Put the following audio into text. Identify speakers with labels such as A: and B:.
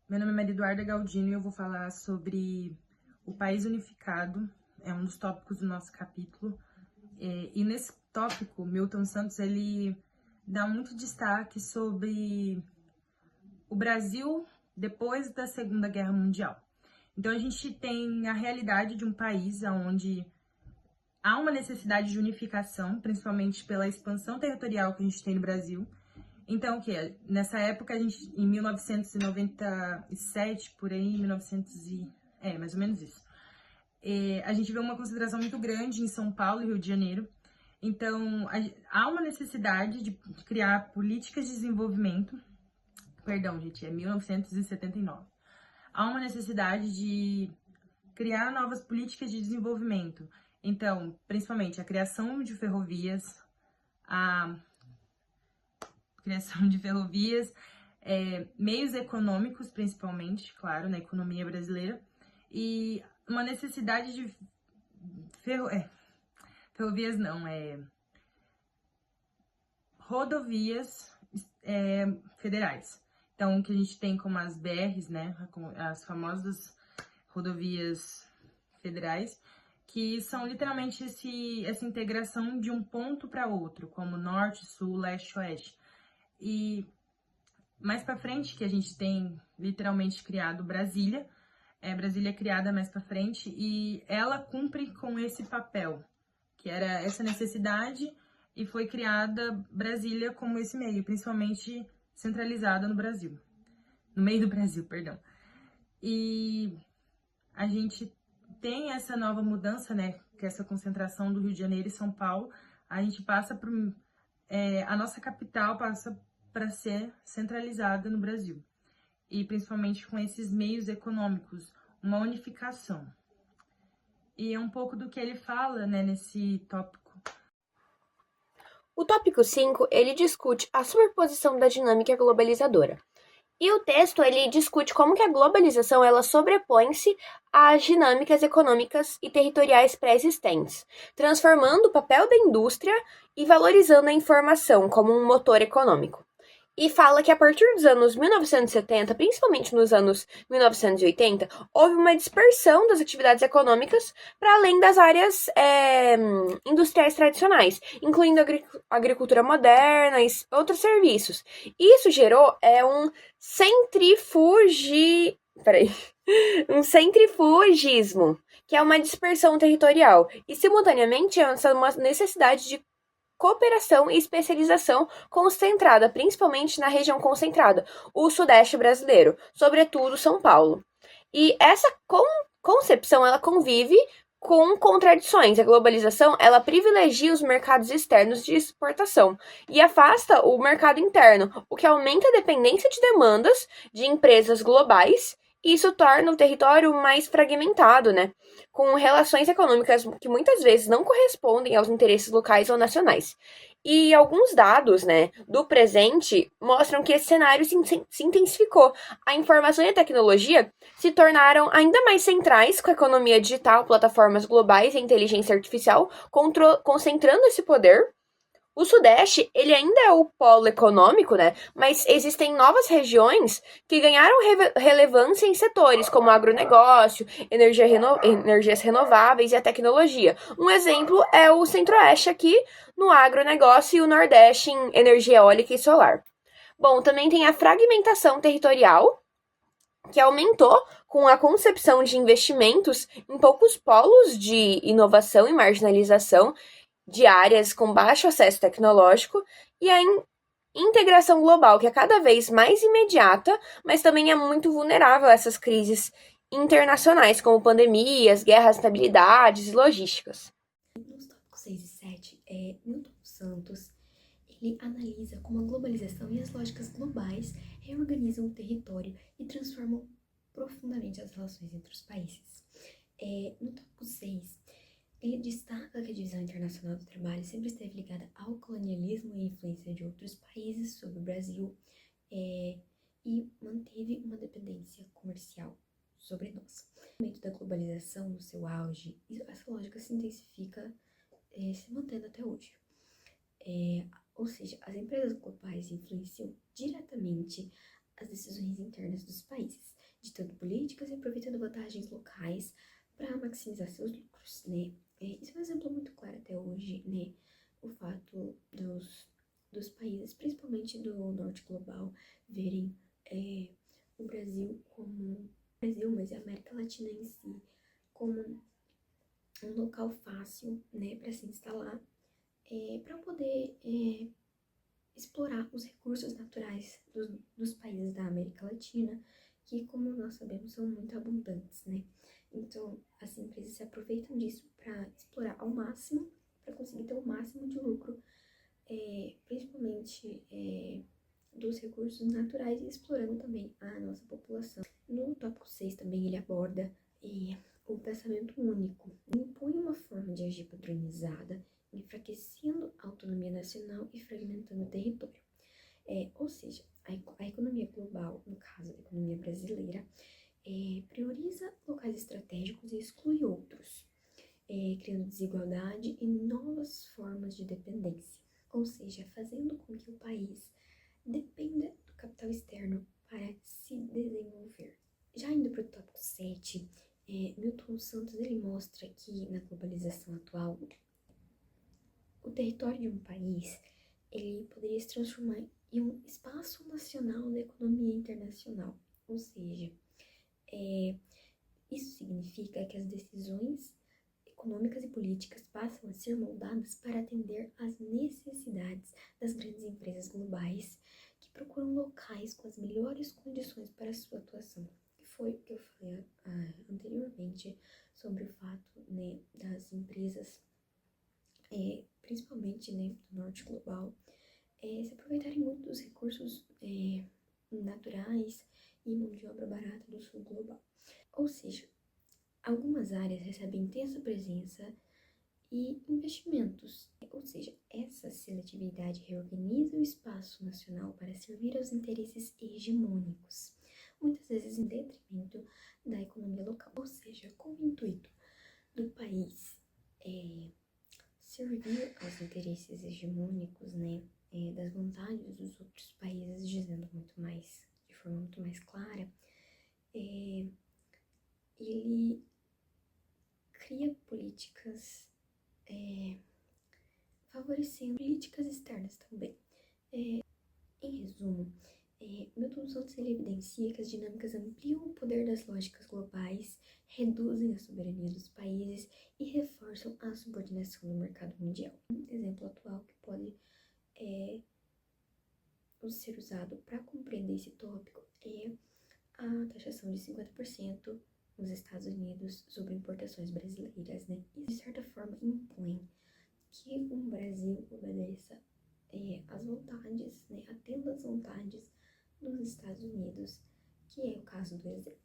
A: Meu nome é Maria Eduarda Galdino e eu vou falar sobre o país unificado, é um dos tópicos do nosso capítulo. E nesse tópico, Milton Santos, ele dá muito destaque sobre o Brasil depois da Segunda Guerra Mundial. Então a gente tem a realidade de um país onde há uma necessidade de unificação, principalmente pela expansão territorial que a gente tem no Brasil. Então, o que? Nessa época, a gente, em 1997, por aí, 1900 mais ou menos isso. A gente vê uma concentração muito grande em São Paulo e Rio de Janeiro. Então, há uma necessidade de criar políticas de desenvolvimento. Perdão, gente, é 1979. Há uma necessidade de criar novas políticas de desenvolvimento. Então, principalmente a criação de ferrovias, a criação de ferrovias, meios econômicos, principalmente, claro, na economia brasileira, e uma necessidade de ferrovias não, rodovias federais. Então, o que a gente tem como as BRs, né, as famosas rodovias federais, que são literalmente essa integração de um ponto para outro, como norte, sul, leste, oeste. E mais para frente, que a gente tem literalmente criado Brasília, Brasília é criada mais para frente e ela cumpre com esse papel, que era essa necessidade, e foi criada Brasília como esse meio, principalmente centralizada no Brasil, no meio do Brasil, perdão. E a gente tem essa nova mudança, né, que é essa concentração do Rio de Janeiro e São Paulo, a gente passa por a nossa capital passa para ser centralizada no Brasil. E principalmente com esses meios econômicos, uma unificação. E é um pouco do que ele fala, né, nesse tópico.
B: O tópico 5, ele discute a superposição da dinâmica globalizadora. E o texto, ele discute como que a globalização, ela sobrepõe-se às dinâmicas econômicas e territoriais pré-existentes, transformando o papel da indústria e valorizando a informação como um motor econômico. E fala que a partir dos anos 1970, principalmente nos anos 1980, houve uma dispersão das atividades econômicas para além das áreas industriais tradicionais, incluindo agricultura moderna e outros serviços. Isso gerou um um centrifugismo, que é uma dispersão territorial, e simultaneamente essa uma necessidade de cooperação e especialização concentrada principalmente na região concentrada, o sudeste brasileiro, sobretudo São Paulo. E essa concepção, ela convive com contradições. A globalização, ela privilegia os mercados externos de exportação e afasta o mercado interno, o que aumenta a dependência de demandas de empresas globais, e isso torna o território mais fragmentado, né? Com relações econômicas que muitas vezes não correspondem aos interesses locais ou nacionais. E alguns dados, né, do presente mostram que esse cenário se intensificou. A informação e a tecnologia se tornaram ainda mais centrais com a economia digital, plataformas globais e a inteligência artificial, concentrando esse poder. O Sudeste, ele ainda é o polo econômico, né? Mas existem novas regiões que ganharam relevância em setores como agronegócio, energias renováveis e a tecnologia. Um exemplo é o Centro-Oeste aqui no agronegócio e o Nordeste em energia eólica e solar. Bom, também tem a fragmentação territorial, que aumentou com a concepção de investimentos em poucos polos de inovação e marginalização de áreas com baixo acesso tecnológico, e a integração global, que é cada vez mais imediata, mas também é muito vulnerável a essas crises internacionais, como pandemias, guerras, instabilidades e logísticas.
C: Nos tópicos 6 e 7, Milton Santos ele analisa como a globalização e as lógicas globais reorganizam o território e transformam profundamente as relações entre os países. No tópico 6, ele destaca que a divisão internacional do trabalho sempre esteve ligada ao colonialismo e influência de outros países sobre o Brasil e manteve uma dependência comercial sobre nós. No momento da globalização, no seu auge, essa lógica se intensifica, se mantendo até hoje. Ou seja, as empresas globais influenciam diretamente as decisões internas dos países, ditando políticas e aproveitando vantagens locais para maximizar seus lucros, né? Isso é um exemplo muito claro até hoje, né? O fato dos países, principalmente do norte global, verem o Brasil como Brasil, mas a América Latina em si, como um local fácil, né, para se instalar, para poder explorar os recursos naturais dos países da América Latina, que, como nós sabemos, são muito abundantes, né? Então, as empresas se aproveitam disso para explorar ao máximo, para conseguir ter o máximo de lucro, principalmente dos recursos naturais e explorando também a nossa população. No tópico 6 também ele aborda o pensamento único, impõe uma forma de agir padronizada, enfraquecendo a autonomia nacional e fragmentando o território. Ou seja, a economia global, no caso a economia brasileira, prioriza locais estratégicos e exclui outros, criando desigualdade e novas formas de dependência. Ou seja, fazendo com que o país dependa do capital externo para se desenvolver. Já indo para o tópico 7, Milton Santos ele mostra que na globalização atual, o território de um país ele poderia se transformar em um espaço nacional da economia internacional. Ou seja, isso significa que as decisões econômicas e políticas passam a ser moldadas para atender às necessidades das grandes empresas globais que procuram locais com as melhores condições para sua atuação. Que foi o que eu falei anteriormente sobre o fato, né, das empresas, principalmente, né, do norte global, se aproveitarem muito dos recursos naturais e mão de obra barata do sul global. Ou seja, algumas áreas recebem intensa presença e investimentos, ou seja, essa seletividade reorganiza o espaço nacional para servir aos interesses hegemônicos, muitas vezes em detrimento da economia local, ou seja, com o intuito do país servir aos interesses hegemônicos, né, das vontades dos outros países, dizendo muito mais, de forma muito mais clara, ele cria políticas favorecendo políticas externas também. Em resumo, Milton Santos ele evidencia que as dinâmicas ampliam o poder das lógicas globais, reduzem a soberania dos países e reforçam a subordinação do mercado mundial. Um exemplo atual que pode ser usado para compreender esse tópico é a taxação de 50% nos Estados Unidos sobre importações brasileiras, né? E de certa forma impõe que o Brasil obedeça às vontades, né? Atenda às vontades dos Estados Unidos, que é o caso do exemplo.